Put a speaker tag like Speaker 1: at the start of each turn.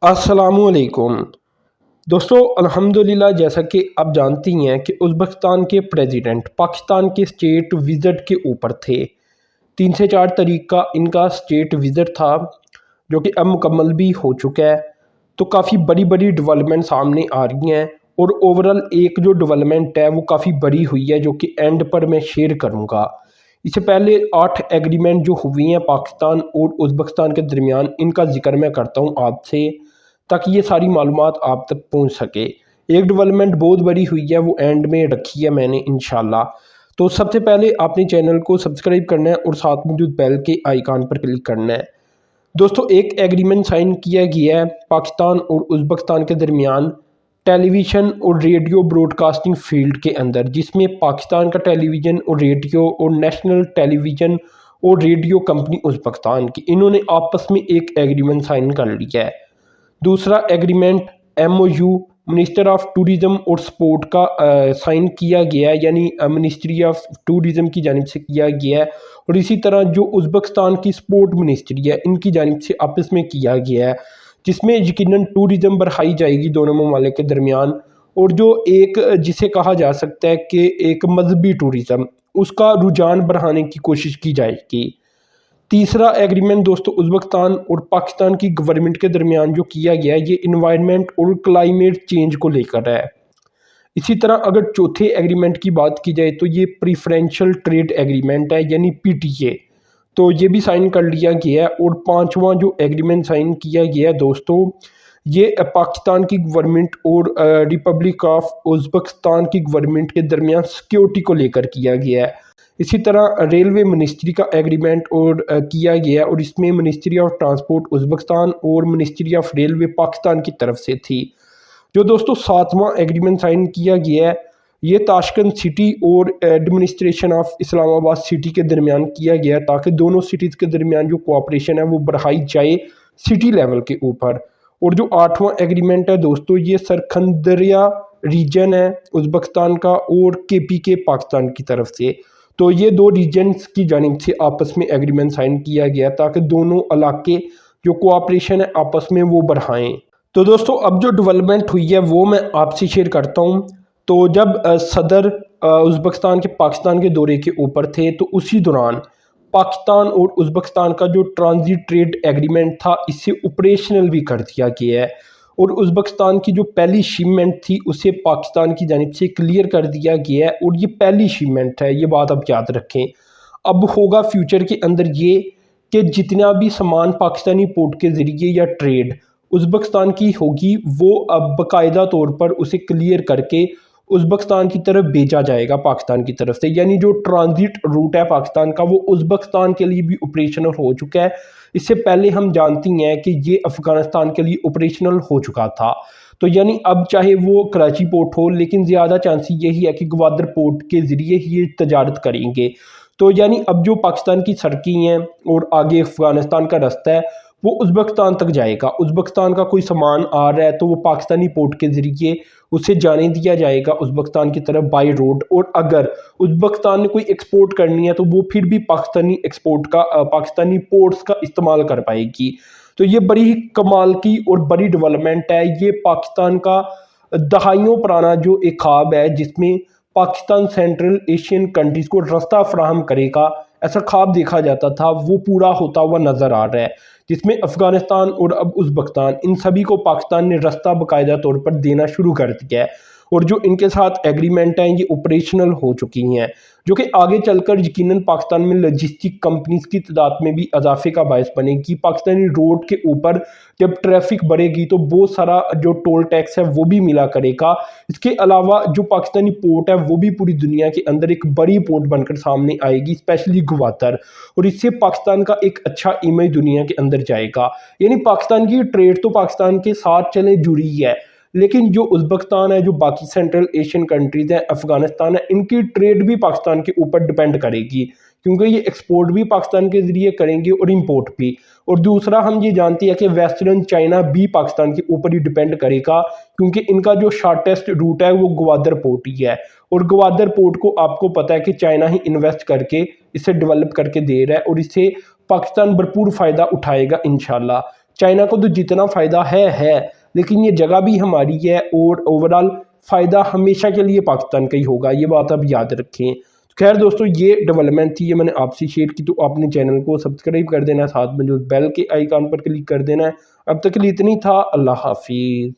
Speaker 1: अस्सलामुअलैकुम दोस्तों, अल्हम्दुलिल्लाह जैसा कि आप जानती हैं कि उज़्बेकिस्तान के प्रेसिडेंट पाकिस्तान के स्टेट विज़िट के ऊपर थे। 3 से 4 तारीख का इनका स्टेट विज़िट था, जो कि अब मुकम्मल भी हो चुका है। तो काफ़ी बड़ी डेवलपमेंट सामने आ रही हैं और ओवरऑल एक जो डेवलपमेंट है वो काफ़ी बड़ी हुई है, जो कि एंड पर मैं शेयर करूँगा। इससे पहले 8 एग्रीमेंट जो हुई हैं पाकिस्तान और उज़्बेकिस्तान के दरमियान, इनका ज़िक्र मैं करता हूँ आपसे, ताकि ये सारी मालूमात आप तक पहुंच सके। एक डेवलपमेंट बहुत बड़ी हुई है, वो एंड में रखी है मैंने इंशाल्लाह। तो सबसे पहले आपने चैनल को सब्सक्राइब करना है और साथ मौजूद बेल के आइकन पर क्लिक करना है। दोस्तों, एक एग्रीमेंट साइन किया गया है पाकिस्तान और उज़्बेकिस्तान के दरमियान टेलीविज़न और रेडियो ब्रॉडकास्टिंग फील्ड के अंदर, जिसमें पाकिस्तान का टेलीविज़न और रेडियो और नेशनल टेलीविज़न और रेडियो कंपनी उज़्बेकिस्तान की, इन्होंने आपस में एक एग्रीमेंट साइन कर लिया है। दूसरा agreement MOU minister of tourism और स्पोर्ट का साइन किया गया है, यानी मिनिस्ट्री ऑफ टूरिज़म की जानिब से किया गया है। और इसी तरह जो उज़्बेकिस्तान की स्पोर्ट मिनिस्ट्री है, इनकी जानिब से आपस में किया गया है, जिसमें यकीनन टूरिज़म बढ़ाई जाएगी दोनों ममालिक के दरमियान। और जो एक जिसे कहा जा सकता है कि एक मजहबी टूरिज़म, उसका रुझान बढ़ाने की कोशिश की जाएगी। तीसरा एग्रीमेंट दोस्तों उज़्बेकिस्तान और पाकिस्तान की गवर्नमेंट के दरमियान जो किया गया है, ये इन्वायरमेंट और क्लाइमेट चेंज को लेकर है। इसी तरह अगर चौथे एग्रीमेंट की बात की जाए तो ये प्रीफरेंशियल ट्रेड एग्रीमेंट है, यानी PTA। तो ये भी साइन कर लिया गया है। और पांचवा जो एग्रीमेंट साइन किया गया है दोस्तों, ये पाकिस्तान की गवर्नमेंट और रिपब्लिक ऑफ उज़्बेकिस्तान की गवर्नमेंट के दरमियान सिक्योरिटी को लेकर किया गया है। इसी तरह रेलवे मिनिस्ट्री का एग्रीमेंट और किया गया, और इसमें मिनिस्ट्री ऑफ ट्रांसपोर्ट उज़्बेकिस्तान और मिनिस्ट्री ऑफ रेलवे पाकिस्तान की तरफ से थी। जो दोस्तों सातवां एग्रीमेंट साइन किया गया है, ये ताशकंद सिटी और एडमिनिस्ट्रेशन ऑफ इस्लामाबाद सिटी के दरमियान किया गया, ताकि दोनों सिटीज़ के दरमियान जो कोऑपरेशन है वो बढ़ाई जाए सिटी लेवल के ऊपर। और जो आठवां एग्रीमेंट है दोस्तों, ये सरखंदरिया रीजन है उज़्बेकिस्तान का और KPK पाकिस्तान की तरफ से। तो ये दो रीजन्स की जानिब से आपस में एग्रीमेंट साइन किया गया, ताकि दोनों इलाके जो कोऑपरेशन है आपस में वो बढ़ाएं। तो दोस्तों अब जो डेवलपमेंट हुई है वो मैं आपसे शेयर करता हूँ। तो जब सदर उज़्बेकिस्तान के पाकिस्तान के दौरे के ऊपर थे, तो उसी दौरान पाकिस्तान और उज़्बेकिस्तान का जो ट्रांजिट ट्रेड एग्रीमेंट था, इसे ऑपरेशनल भी कर दिया गया है। और उज़्बेकिस्तान की जो पहली शिपमेंट थी, उसे पाकिस्तान की जानिब से क्लियर कर दिया गया है। और ये पहली शिपमेंट है, ये बात आप याद रखें। अब होगा फ्यूचर के अंदर ये कि जितना भी सामान पाकिस्तानी पोर्ट के ज़रिए या ट्रेड उज़्बेकिस्तान की होगी, वो अब बाकायदा तौर पर उसे क्लियर करके उज़्बेकिस्तान की तरफ भेजा जाएगा पाकिस्तान की तरफ से। यानी जो ट्रांजिट रूट है पाकिस्तान का, वो उज़्बेकिस्तान के लिए भी ऑपरेशनल हो चुका है। इससे पहले हम जानती हैं कि ये अफ़गानिस्तान के लिए ऑपरेशनल हो चुका था। तो यानी अब चाहे वो कराची पोर्ट हो, लेकिन ज़्यादा चांसेस यही है कि ग्वादर पोर्ट के ज़रिए ही ये तजारत करेंगे। तो यानी अब जो पाकिस्तान की सड़कें हैं और आगे अफ़गानिस्तान का रास्ता है, वो उज़्बेकिस्तान तक जाएगा। उज़्बेकिस्तान का कोई सामान आ रहा है तो वो पाकिस्तानी पोर्ट के ज़रिए उसे जाने दिया जाएगा उज़्बेकिस्तान की तरफ बाय रोड। और अगर उज़्बेकिस्तान ने कोई एक्सपोर्ट करनी है, तो वो फिर भी पाकिस्तानी एक्सपोर्ट का पाकिस्तानी पोर्ट्स का इस्तेमाल कर पाएगी। तो ये बड़ी ही कमाल की और बड़ी डेवलपमेंट है। ये पाकिस्तान का दहाइयों पुराना जो एक ख्वाब है, जिसमें पाकिस्तान सेंट्रल एशियन कंट्रीज़ को रास्ता फराहम करेगा, ऐसा ख्वाब देखा जाता था, वो पूरा होता हुआ नज़र आ रहा है। जिसमें अफ़गानिस्तान और अब उज़्बेकिस्तान, इन सभी को पाकिस्तान ने रास्ता बाकायदा तौर पर देना शुरू कर दिया है। और जो इनके साथ एग्रीमेंट हैं, ये ऑपरेशनल हो चुकी हैं, जो कि आगे चलकर यकीनन पाकिस्तान में लॉजिस्टिक कंपनीज़ की तादाद में भी इजाफे का बायस बनेगी। पाकिस्तानी रोड के ऊपर जब ट्रैफिक बढ़ेगी, तो बहुत सारा जो टोल टैक्स है वो भी मिला करेगा। इसके अलावा जो पाकिस्तानी पोर्ट है, वो भी पूरी दुनिया के अंदर एक बड़ी पोर्ट बनकर सामने आएगी, स्पेशली ग्वादर। और इससे पाकिस्तान का एक अच्छा इमेज दुनिया के अंदर जाएगा। यानी पाकिस्तान की ट्रेड तो पाकिस्तान के साथ चले जुड़ी है, लेकिन जो उज़्बेकिस्तान है, जो बाकी सेंट्रल एशियन कंट्रीज़ हैं, अफ़गानिस्तान है, इनकी ट्रेड भी पाकिस्तान के ऊपर डिपेंड करेगी, क्योंकि ये एक्सपोर्ट भी पाकिस्तान के ज़रिए करेंगे और इंपोर्ट भी। और दूसरा हम ये जानते हैं कि वेस्टर्न चाइना भी पाकिस्तान के ऊपर ही डिपेंड करेगा, क्योंकि इनका जो शॉर्टेस्ट रूट है वो ग्वादर पोर्ट ही है। और ग्वादर पोर्ट को आपको पता है कि चाइना ही इन्वेस्ट करके इसे डेवलप करके दे रहा है, और इससे पाकिस्तान भरपूर फ़ायदा उठाएगा इंशाल्लाह। चाइना को तो जितना फ़ायदा है, लेकिन ये जगह भी हमारी है और ओवरऑल फ़ायदा हमेशा के लिए पाकिस्तान का ही होगा, ये बात आप याद रखें। खैर दोस्तों, ये डेवलपमेंट थी, ये मैंने आपसे शेयर की, तो आपने चैनल को सब्सक्राइब कर देना, साथ में जो बेल के आइकन पर क्लिक कर देना है। अब तक के लिए इतनी था, अल्लाह हाफिज़।